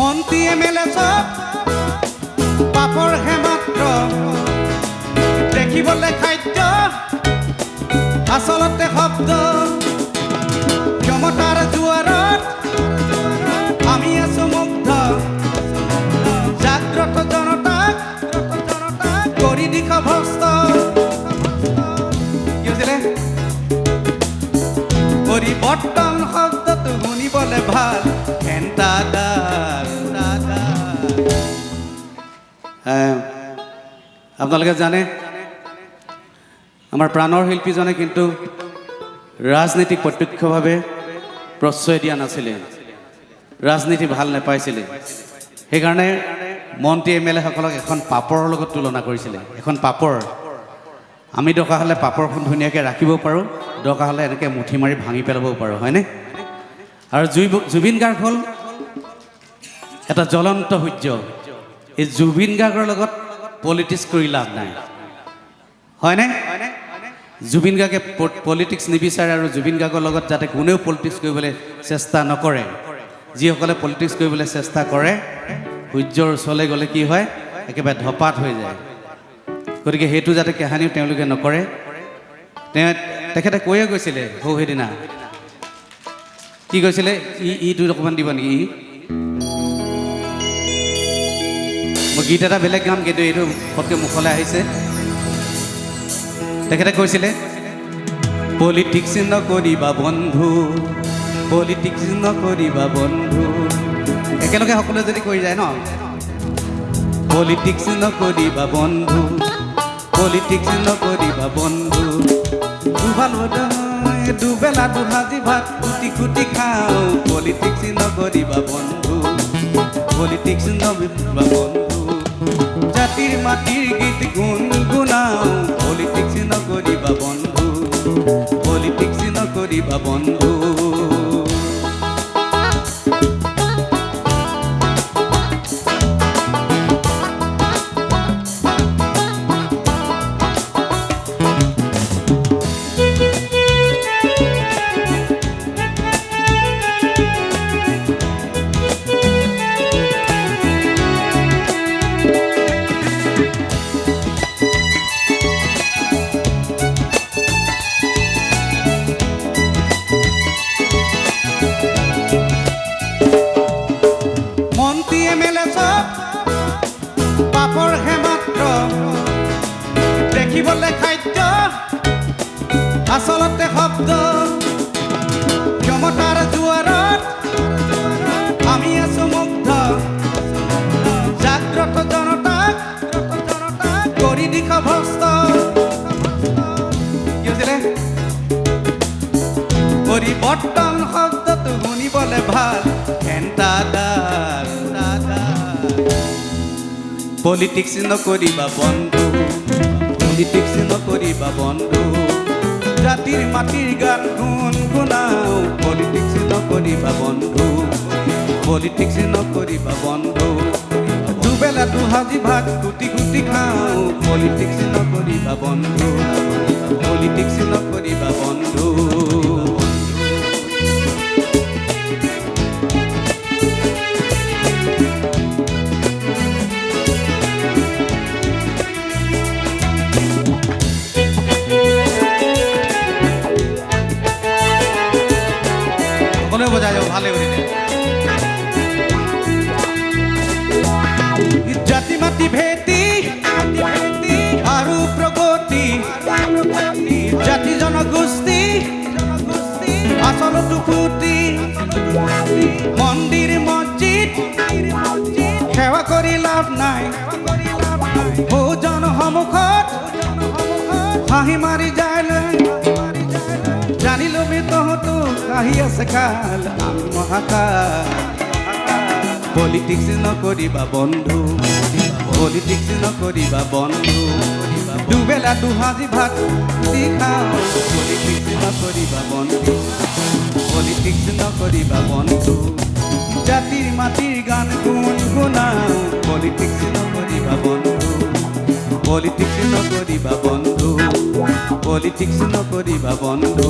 মন্ত্ৰী এমএলএ চব পাপৰ হে মাত্ৰ দেখিবলৈ খাদ্য আচলতে শব্দ ক্ষমতাৰ জোৱাৰত আমি আছো মুগ্ধ জাগ্ৰত জনতাক কৰি দিশ ভ্ৰষ্ট কি হৈছিলে পৰিৱৰ্তন শব্দটো শুনিবলৈ ভাল আপোনালোকে জানে আমাৰ প্ৰাণৰ শিল্পীজনে কিন্তু ৰাজনীতিক প্ৰত্যক্ষভাৱে প্ৰশ্ৰয় দিয়া নাছিলে ৰাজনীতি ভাল নাপাইছিলে সেইকাৰণে মন্ত্ৰী এমএলএ সকলক এখন পাপৰৰ লগত তুলনা কৰিছিলে এখন পাপৰ আমি দৰকাৰ হ'লে পাপৰখন ধুনীয়াকৈ ৰাখিব পাৰোঁ দৰকাৰ হ'লে এনেকৈ মুঠি মাৰি ভাঙি পেলাবও পাৰোঁ হয়নে আৰু জুবিন গাৰ্গ হ'ল এটা জ্বলন্ত সূৰ্য এই জুবিন গাৰ্গৰ লগত পলিটিক্স কৰি লাভ নাই হয়নে জুবিন গাৰ্গে পলিটিক্স নিবিচাৰে আৰু জুবিন গাৰ্গৰ লগত যাতে কোনেও পলিটিক্স কৰিবলৈ চেষ্টা নকৰে যিসকলে পলিটিক্স কৰিবলৈ চেষ্টা কৰে সূৰ্যৰ ওচৰলৈ গ'লে কি হয় একেবাৰে ধপাত হৈ যায় গতিকে সেইটো যাতে কাহানিও তেওঁলোকে নকৰে তেখেতে কৈয়ে গৈছিলে সৌ সেইদিনা কি কৈছিলে ইটো অকণমান দিব নেকি মই গীত এটা বেলেগ গাম কিন্তু এইটো পটকৈ মুখলৈ আহিছে তেখেতে কৈছিলে পলিটিক্স নকৰিবা বন্ধু পলিটিক্স নকৰিবা বন্ধু একেলগে সকলোৱে যদি কৰি যায় ন পলিটিক্স নকৰিবা বন্ধু পলিটিক্স নকৰিবা বন্ধু দুবেলা দুসাঁজি ভাত কুটি কুটি খাওঁ পলিটিক্স নকৰিবা বন্ধু পলিটিক্স নকৰিবা বন্ধু জাতিৰ মাটিৰ গীত গুণগুণাওঁ পলিটিক্স নকৰিবা বন্ধু পলিটিক্স নকৰিবা বন্ধু পাপৰ হে মাত্ৰ দেখিবলৈ খাদ্য আচলতে শব্দ ক্ষমতাৰ জোৱাৰত আমি আছো মুগ্ধ জাগ্ৰত জনতাক কৰি দিশ ভ্ৰষ্ট কি হৈছিলে পৰিৱৰ্তন শব্দটো শুনিবলৈ ভাল পলিটিক্স নকৰিবা বন্ধু পলিটিক্স নকৰিবা বন্ধু জাতিৰ মাটিৰ গান গুণগুণাওঁ পলিটিক্স নকৰিবা বন্ধু পলিটিক্স নকৰিবা বন্ধু দুবেলা দুসাঁজি ভাত কুটি কুটি খাওঁ পলিটিক্স নকৰিবা বন্ধু পলিটিক্স নকৰিবা বন্ধু বজাই যাব ভালে কৰিলে জাতি মাতি ভেটি আৰু প্ৰগতি জাতি জনগোষ্ঠী আচলতো ফুটি মন্দিৰ মছজিদ সেৱা কৰি লাভ নাই বহুজন সন্মুখত হাঁহি মাৰি যায় জানি লবি তহঁতো কাহি আছে কাল মহাকাল পলিটিক্স নকৰিবা বন্ধু পলিটিক্স নকৰিবা বন্ধু দুবেলা দুসাঁজি ভাত দি খাওঁ পলিটিক্স নকৰিবা বন্ধু পলিটিক্স নকৰিবা বন্ধু জাতিৰ মাটিৰ গান গুণগুণাওঁ পলিটিক্স নকৰিবা বন্ধু পলিটিক্স নকৰিবা বন্ধু পলিটিক্স নকৰিবা বন্ধু